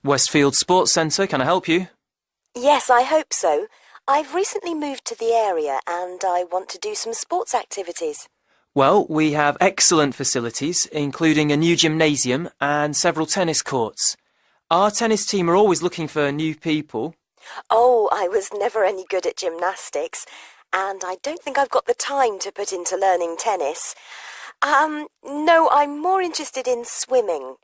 Westfield Sports Centre, can I help you? Yes, I hope so. I've recently moved to the area and I want to do some sports activities. Well, we have excellent facilities, including a new gymnasium and several tennis courts. Our tennis team are always looking for new people. Oh, I was never any good at gymnastics, and I don't think I've got the time to put into learning tennis. No, I'm more interested in swimming,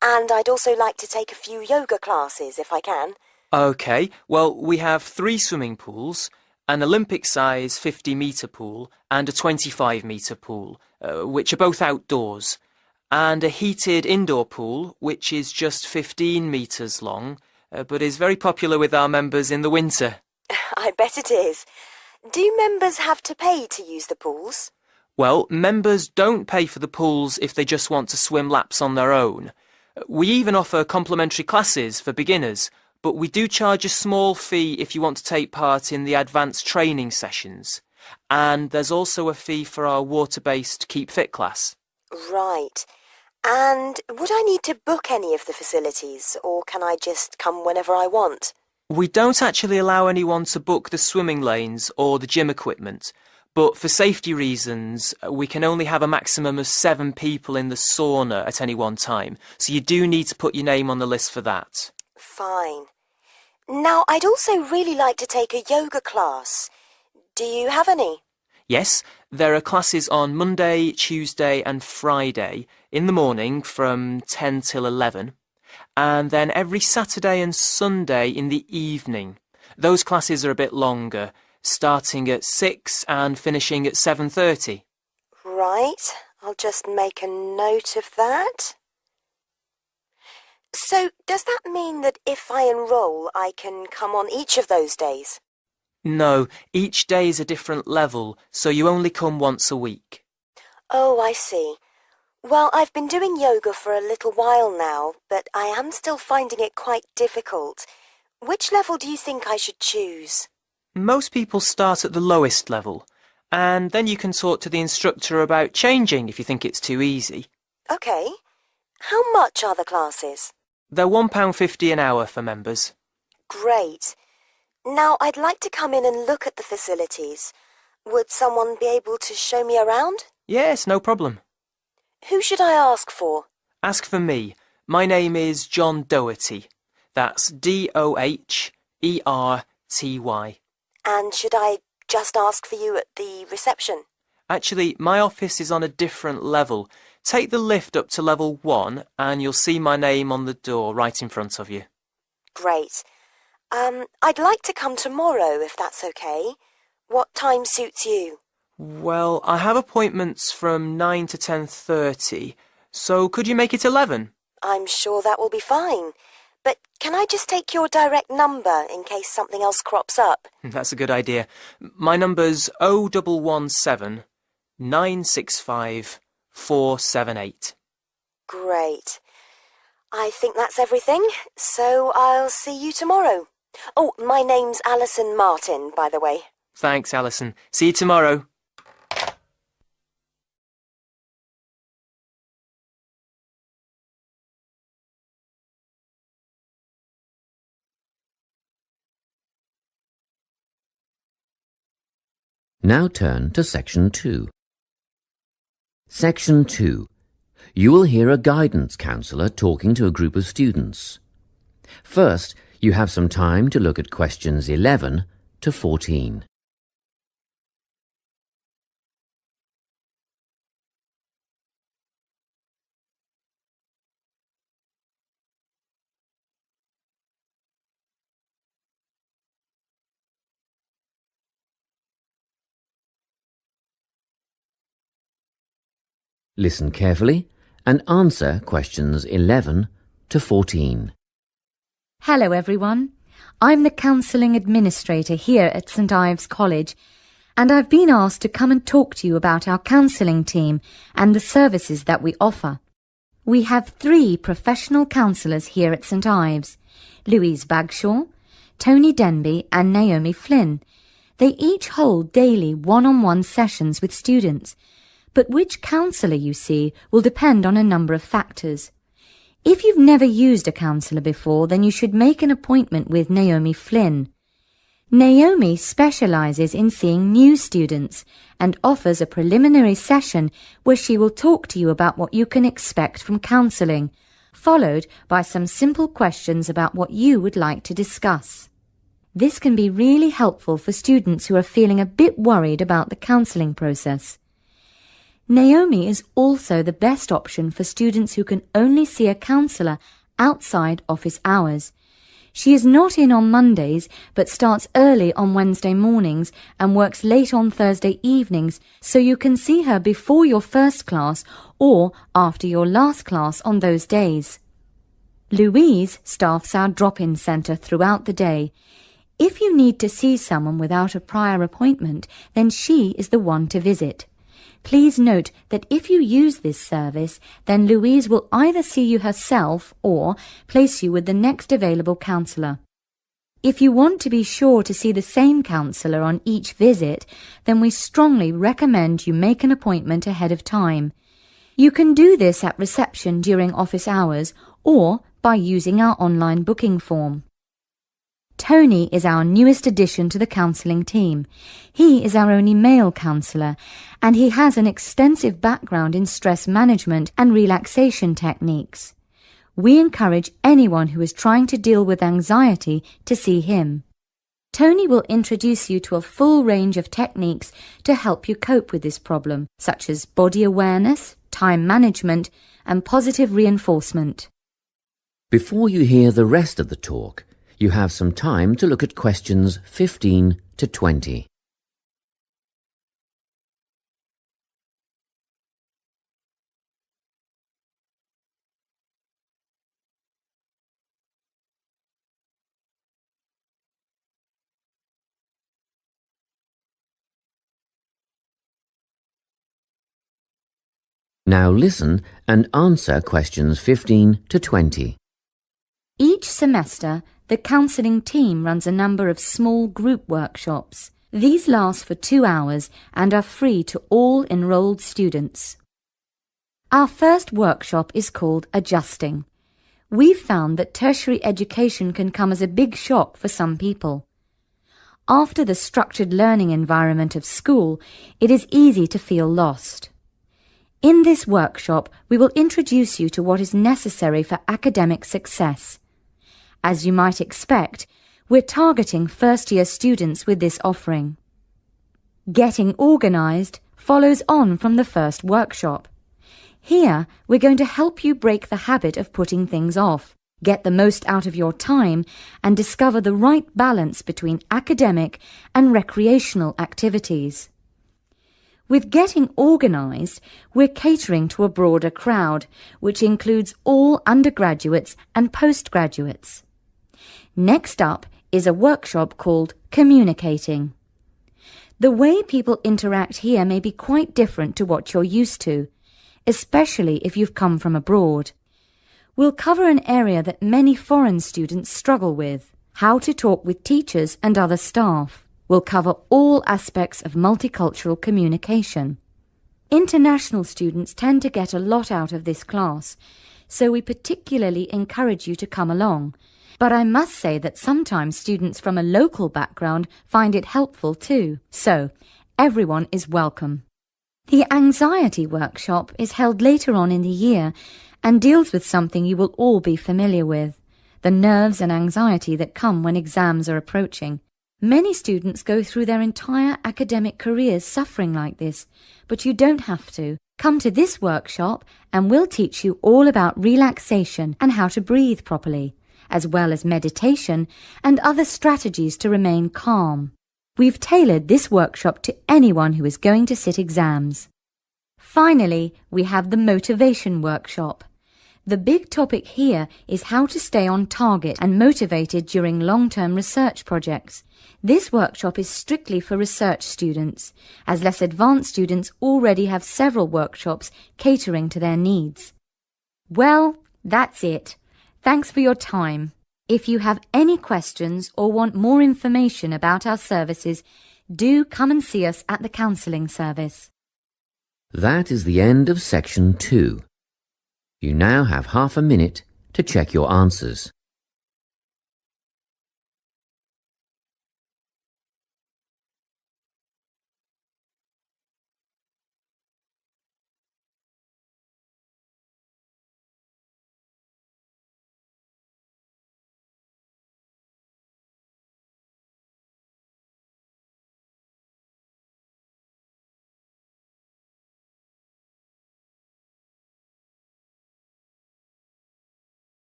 and I'd also like to take a few yoga classes if I can. OK, well, we have 3 swimming pools, an Olympic-size 50-metre pool and a 25-metre pool, which are both outdoors, and a heated indoor pool, which is just 15 metres long, but is very popular with our members in the winter. I bet it is. Do members have to pay to use the pools? Well, members don't pay for the pools if they just want to swim laps on their own. We even offer complimentary classes for beginners, but we do charge a small fee if you want to take part in the advanced training sessions. And there's also a fee for our water-based Keep Fit class. Right. And would I need to book any of the facilities, or can I just come whenever I want? We don't actually allow anyone to book the swimming lanes or the gym equipment, but for safety reasons, we can only have a maximum of 7 people in the sauna at any one time, so you do need to put your name on the list for that. Fine. Now, I'd also really like to take a yoga class. Do you have any? Yes, there are classes on Monday, Tuesday and Friday in the morning from 10 till 11, and then every Saturday and Sunday in the evening. Those classes are a bit longer, starting at 6 and finishing at 7:30. Right, I'll just make a note of that. So, does that mean that if I enroll, I can come on each of those days? No, each day is a different level, so you only come once a week. Oh, I see. Well, I've been doing yoga for a little while now, but I am still finding it quite difficult. Which level do you think I should choose? Most people start at the lowest level, and then you can talk to the instructor about changing if you think it's too easy. OK. How much are the classes? They're £1.50 an hour for members. Great. Now, I'd like to come in and look at the facilities. Would someone be able to show me around? Yes, no problem. Who should I ask for? Ask for me. My name is John Doherty. That's Doherty. And should I just ask for you at the reception? Actually, my office is on a different level. Take the lift up to level 1 and you'll see my name on the door right in front of you. Great. I'd like to come tomorrow, if that's okay. What time suits you? Well, I have appointments from 9 to 10:30, so could you make it 11? I'm sure that will be fine. But can I just take your direct number in case something else crops up? That's a good idea. My number's 0117 965 478. Great. I think that's everything, so I'll see you tomorrow. Oh, my name's Alison Martin, by the way. Thanks, Alison. See you tomorrow. Now turn to Section 2. Section 2. You will hear a guidance counsellor talking to a group of students. First, you have some time to look at questions 11 to 14. Listen carefully and answer questions 11 to 14. Hello everyone. I'm the Counselling Administrator here at St Ives College, and I've been asked to come and talk to you about our counselling team and the services that we offer. We have 3 professional counsellors here at St Ives, Louise Bagshaw, Tony Denby and Naomi Flynn. They each hold daily one-on-one sessions with students, but which counsellor you see will depend on a number of factors. If you've never used a counsellor before, then you should make an appointment with Naomi Flynn. Naomi specialises in seeing new students and offers a preliminary session where she will talk to you about what you can expect from counselling, followed by some simple questions about what you would like to discuss. This can be really helpful for students who are feeling a bit worried about the counselling process. Naomi is also the best option for students who can only see a counsellor outside office hours. She is not in on Mondays, but starts early on Wednesday mornings and works late on Thursday evenings, so you can see her before your first class or after your last class on those days. Louise staffs our drop-in centre throughout the day. If you need to see someone without a prior appointment, then she is the one to visit. Please note that if you use this service, then Louise will either see you herself or place you with the next available counsellor. If you want to be sure to see the same counsellor on each visit, then we strongly recommend you make an appointment ahead of time. You can do this at reception during office hours or by using our online booking form. Tony is our newest addition to the counselling team. He is our only male counsellor, and he has an extensive background in stress management and relaxation techniques. We encourage anyone who is trying to deal with anxiety to see him. Tony will introduce you to a full range of techniques to help you cope with this problem, such as body awareness, time management, and positive reinforcement. Before you hear the rest of the talk, you have some time to look at questions 15 to 20. Now listen and answer questions 15 to 20. Each semester, the counselling team runs a number of small group workshops. These last for 2 hours and are free to all enrolled students. Our first workshop is called Adjusting. We've found that tertiary education can come as a big shock for some people. After the structured learning environment of school, it is easy to feel lost. In this workshop, we will introduce you to what is necessary for academic success. As you might expect, we're targeting first-year students with this offering. Getting organised follows on from the first workshop. Here, we're going to help you break the habit of putting things off, get the most out of your time, and discover the right balance between academic and recreational activities. With Getting Organised, we're catering to a broader crowd, which includes all undergraduates and postgraduates. Next up is a workshop called Communicating. The way people interact here may be quite different to what you're used to, especially if you've come from abroad. We'll cover an area that many foreign students struggle with: how to talk with teachers and other staff. We'll cover all aspects of multicultural communication. International students tend to get a lot out of this class, so we particularly encourage you to come along. But I must say that sometimes students from a local background find it helpful too, so everyone is welcome. The anxiety workshop is held later on in the year and deals with something you will all be familiar with: the nerves and anxiety that come when exams are approaching. Many students go through their entire academic careers suffering like this, but you don't have to. Come to this workshop and we'll teach you all about relaxation and how to breathe properly, as well as meditation and other strategies to remain calm. We've tailored this workshop to anyone who is going to sit exams. Finally, we have the motivation workshop. The big topic here is how to stay on target and motivated during long-term research projects. This workshop is strictly for research students, as less advanced students already have several workshops catering to their needs. Well, that's it. Thanks for your time. If you have any questions or want more information about our services, do come and see us at the counselling service. That is the end of section 2. You now have half a minute to check your answers.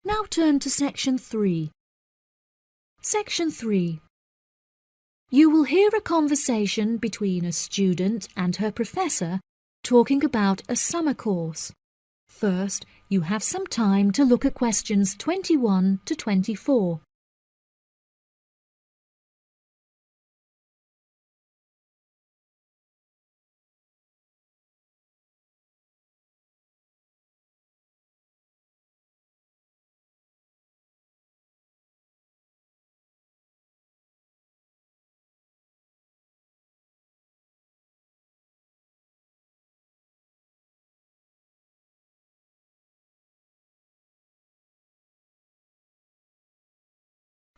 Now turn to Section 3. Section 3. You will hear a conversation between a student and her professor talking about a summer course. First, you have some time to look at questions 21 to 24.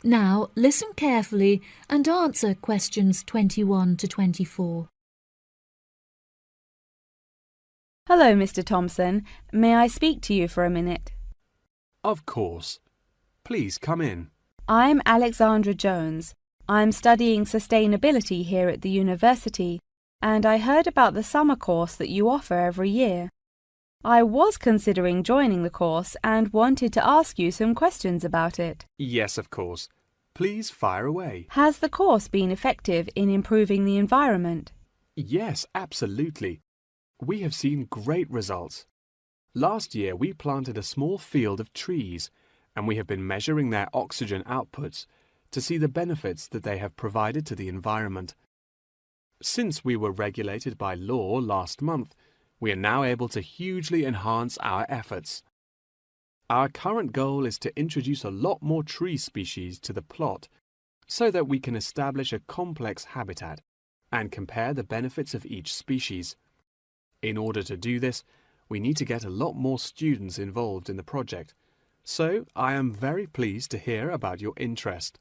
Now listen carefully and answer questions 21 to 24. Hello, Mr. Thompson. May I speak to you for a minute? Of course. Please come in. I'm Alexandra Jones. I'm studying sustainability here at the university, and I heard about the summer course that you offer every year. I was considering joining the course and wanted to ask you some questions about it. Yes, of course. Please fire away. Has the course been effective in improving the environment? Yes, absolutely. We have seen great results. Last year we planted a small field of trees, and we have been measuring their oxygen outputs to see the benefits that they have provided to the environment. Since we were regulated by law last month, we are now able to hugely enhance our efforts. Our current goal is to introduce a lot more tree species to the plot so that we can establish a complex habitat and compare the benefits of each species. In order to do this, we need to get a lot more students involved in the project. So I am very pleased to hear about your interest.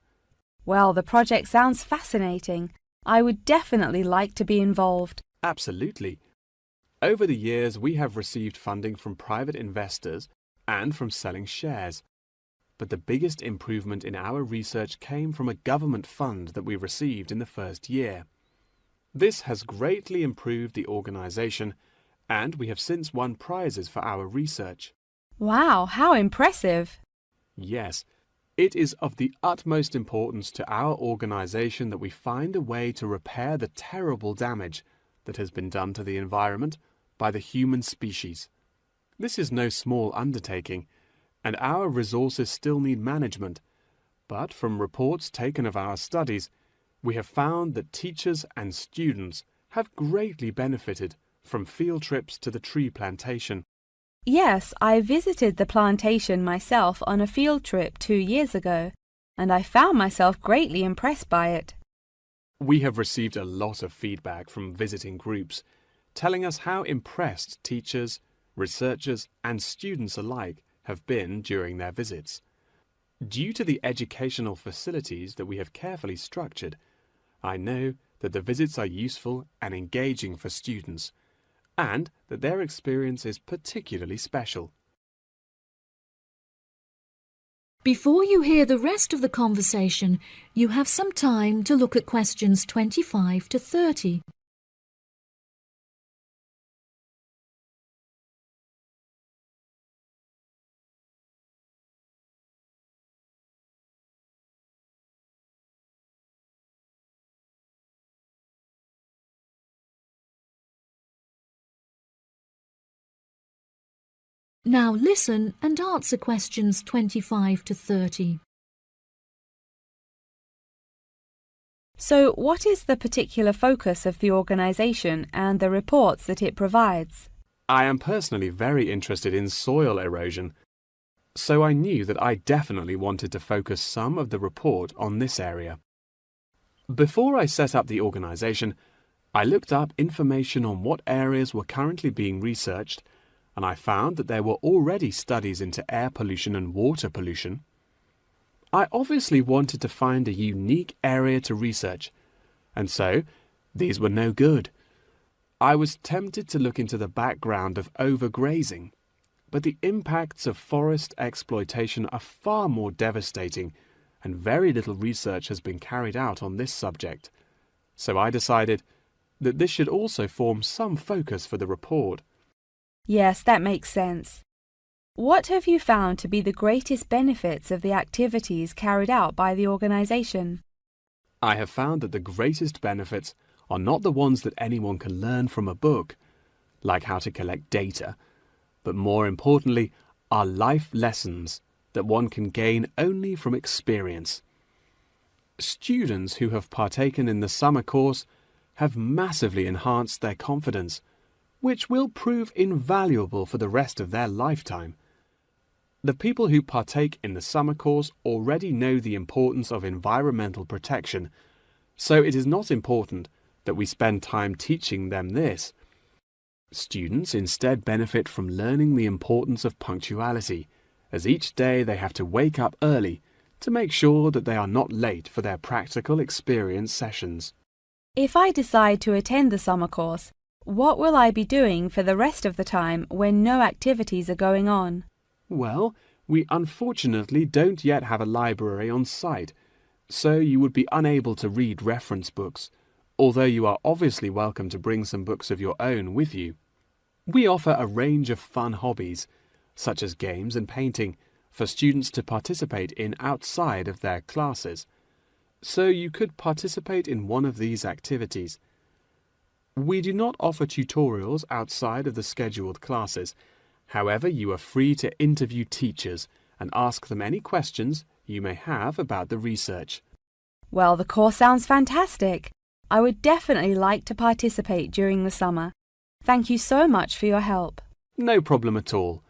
Well, the project sounds fascinating. I would definitely like to be involved. Absolutely. Over the years, we have received funding from private investors and from selling shares. But the biggest improvement in our research came from a government fund that we received in the first year. This has greatly improved the organization, and we have since won prizes for our research. Wow, how impressive! Yes, it is of the utmost importance to our organization that we find a way to repair the terrible damage that has been done to the environment by the human species. This is no small undertaking, and our resources still need management. But from reports taken of our studies, we have found that teachers and students have greatly benefited from field trips to the tree plantation. Yes, I visited the plantation myself on a field trip 2 years ago, and I found myself greatly impressed by it. We have received a lot of feedback from visiting groups, telling us how impressed teachers, researchers, and students alike have been during their visits. Due to the educational facilities that we have carefully structured, I know that the visits are useful and engaging for students, and that their experience is particularly special. Before you hear the rest of the conversation, you have some time to look at questions 25 to 30. Now listen and answer questions 25 to 30. So, what is the particular focus of the organization and the reports that it provides? I am personally very interested in soil erosion, so I knew that I definitely wanted to focus some of the report on this area. Before I set up the organisation, I looked up information on what areas were currently being researched, and I found that there were already studies into air pollution and water pollution. I obviously wanted to find a unique area to research, and so these were no good. I was tempted to look into the background of overgrazing, but the impacts of forest exploitation are far more devastating, and very little research has been carried out on this subject. So I decided that this should also form some focus for the report. Yes, that makes sense. What have you found to be the greatest benefits of the activities carried out by the organisation? I have found that the greatest benefits are not the ones that anyone can learn from a book, like how to collect data, but more importantly are life lessons that one can gain only from experience. Students who have partaken in the summer course have massively enhanced their confidence, which will prove invaluable for the rest of their lifetime. The people who partake in the summer course already know the importance of environmental protection, so it is not important that we spend time teaching them this. Students instead benefit from learning the importance of punctuality, as each day they have to wake up early to make sure that they are not late for their practical experience sessions. If I decide to attend the summer course, what will I be doing for the rest of the time when no activities are going on? Well, we unfortunately don't yet have a library on site, so you would be unable to read reference books, although you are obviously welcome to bring some books of your own with you. We offer a range of fun hobbies, such as games and painting, for students to participate in outside of their classes, so you could participate in one of these activities. We do not offer tutorials outside of the scheduled classes. However, you are free to interview teachers and ask them any questions you may have about the research. Well, the course sounds fantastic. I would definitely like to participate during the summer. Thank you so much for your help. No problem at all.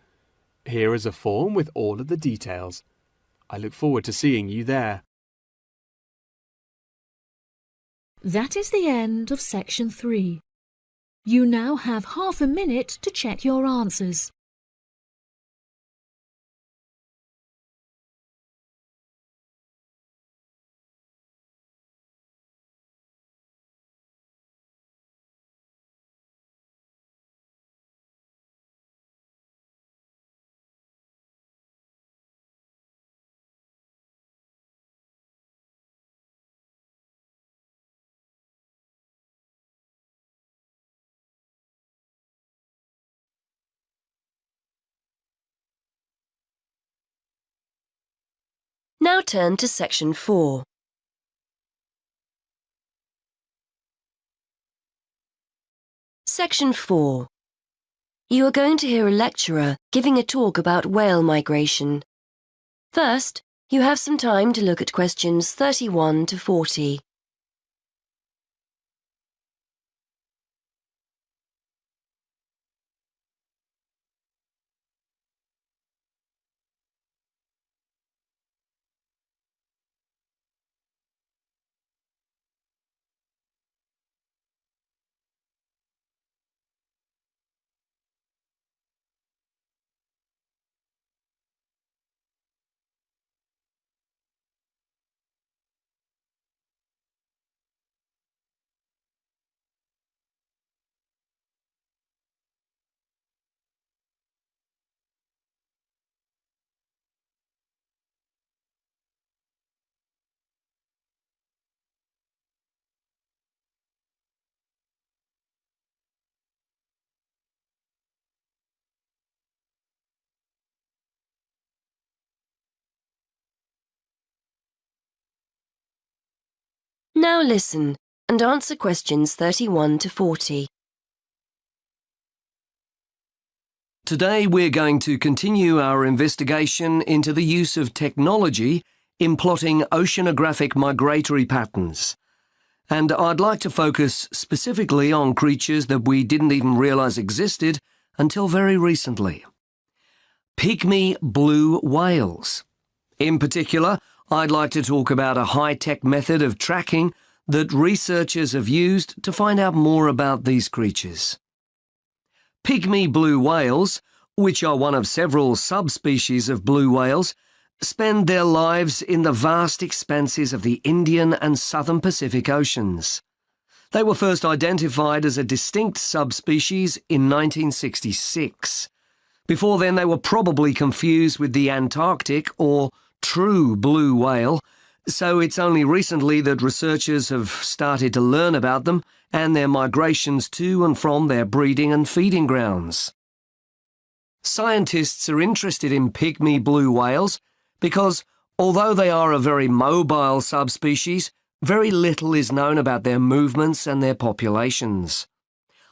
Here is a form with all of the details. I look forward to seeing you there. That is the end of section 3. You now have half a minute to check your answers. Now turn to section 4. Section 4. You are going to hear a lecturer giving a talk about whale migration. First, you have some time to look at questions 31 to 40. Now listen and answer questions 31 to 40. Today we're going to continue our investigation into the use of technology in plotting oceanographic migratory patterns. And I'd like to focus specifically on creatures that we didn't even realise existed until very recently. Pygmy blue whales. In particular, I'd like to talk about a high-tech method of tracking that researchers have used to find out more about these creatures. Pygmy blue whales, which are one of several subspecies of blue whales, spend their lives in the vast expanses of the Indian and Southern Pacific Oceans. They were first identified as a distinct subspecies in 1966. Before then, they were probably confused with the Antarctic or true blue whale, so it's only recently that researchers have started to learn about them and their migrations to and from their breeding and feeding grounds. Scientists are interested in pygmy blue whales because, although they are a very mobile subspecies, very little is known about their movements and their populations.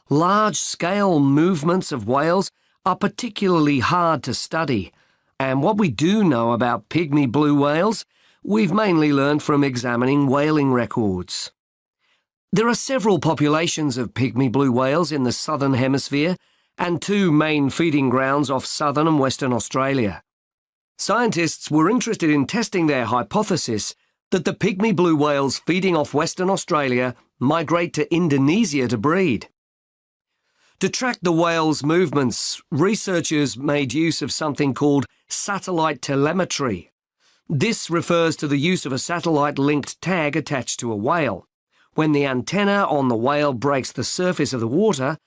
Large-scale movements of whales are particularly hard to study, and what we do know about pygmy blue whales, we've mainly learned from examining whaling records. There are several populations of pygmy blue whales in the southern hemisphere and two main feeding grounds off southern and western Australia. Scientists were interested in testing their hypothesis that the pygmy blue whales feeding off Western Australia migrate to Indonesia to breed. To track the whales' movements, researchers made use of something called satellite telemetry. This refers to the use of a satellite-linked tag attached to a whale. When the antenna on the whale breaks the surface of the water,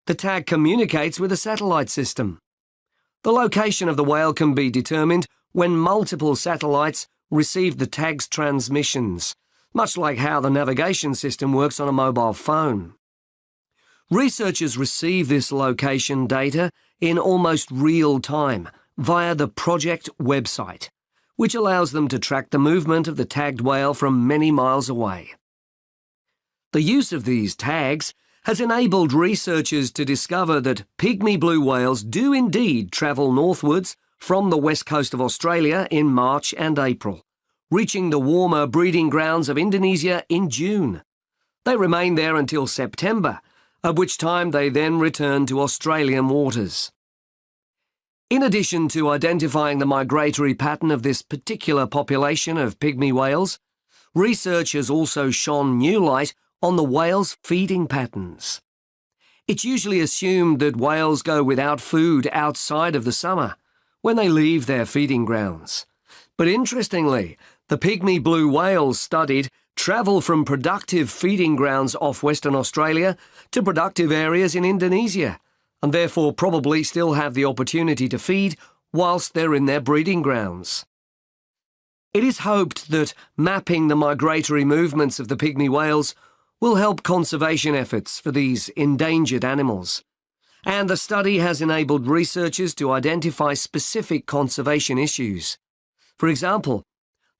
the tag communicates with a satellite system. The location of the whale can be determined when multiple satellites receive the tag's transmissions, much like how the navigation system works on a mobile phone. Researchers receive this location data in almost real time via the project website, which allows them to track the movement of the tagged whale from many miles away. The use of these tags has enabled researchers to discover that pygmy blue whales do indeed travel northwards from the west coast of Australia in March and April, reaching the warmer breeding grounds of Indonesia in June. They remain there until September, at which time they then return to Australian waters. In addition to identifying the migratory pattern of this particular population of pygmy whales, research has also shone new light on the whales' feeding patterns. It's usually assumed that whales go without food outside of the summer, when they leave their feeding grounds. But interestingly, the pygmy blue whales studied travel from productive feeding grounds off Western Australia to productive areas in Indonesia, and therefore probably still have the opportunity to feed whilst they're in their breeding grounds. It is hoped that mapping the migratory movements of the pygmy whales will help conservation efforts for these endangered animals, and the study has enabled researchers to identify specific conservation issues. For example,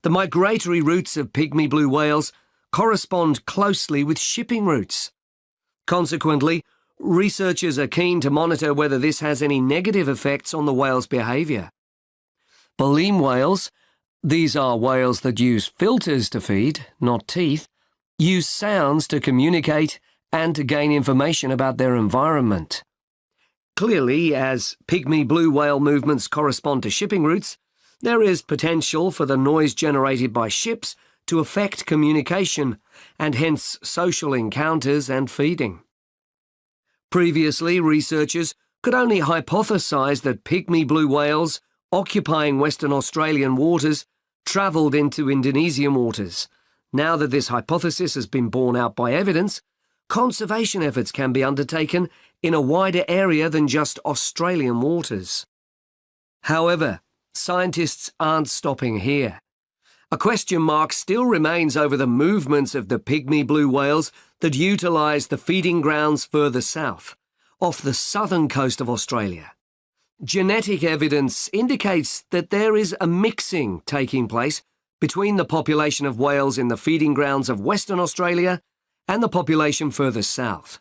the migratory routes of pygmy blue whales correspond closely with shipping routes. Consequently, researchers are keen to monitor whether this has any negative effects on the whale's behaviour. Baleen whales, these are whales that use filters to feed, not teeth, use sounds to communicate and to gain information about their environment. Clearly, as pygmy blue whale movements correspond to shipping routes, there is potential for the noise generated by ships to affect communication and hence social encounters and feeding. Previously, researchers could only hypothesise that pygmy blue whales occupying Western Australian waters travelled into Indonesian waters. Now that this hypothesis has been borne out by evidence, conservation efforts can be undertaken in a wider area than just Australian waters. However, scientists aren't stopping here. A question mark still remains over the movements of the pygmy blue whales that utilise the feeding grounds further south, off the southern coast of Australia. Genetic evidence indicates that there is a mixing taking place between the population of whales in the feeding grounds of Western Australia and the population further south.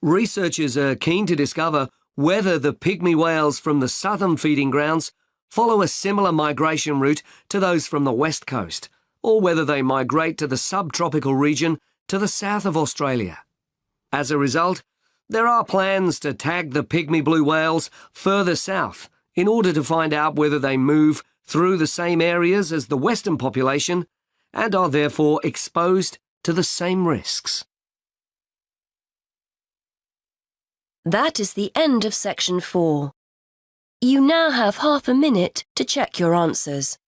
Researchers are keen to discover whether the pygmy whales from the southern feeding grounds follow a similar migration route to those from the west coast, or whether they migrate to the subtropical region to the south of Australia. As a result, There are plans to tag the pygmy blue whales further south in order to find out whether they move through the same areas as the western population and are therefore exposed to the same risks. That is the end of section 4. You now have half a minute to check your answers.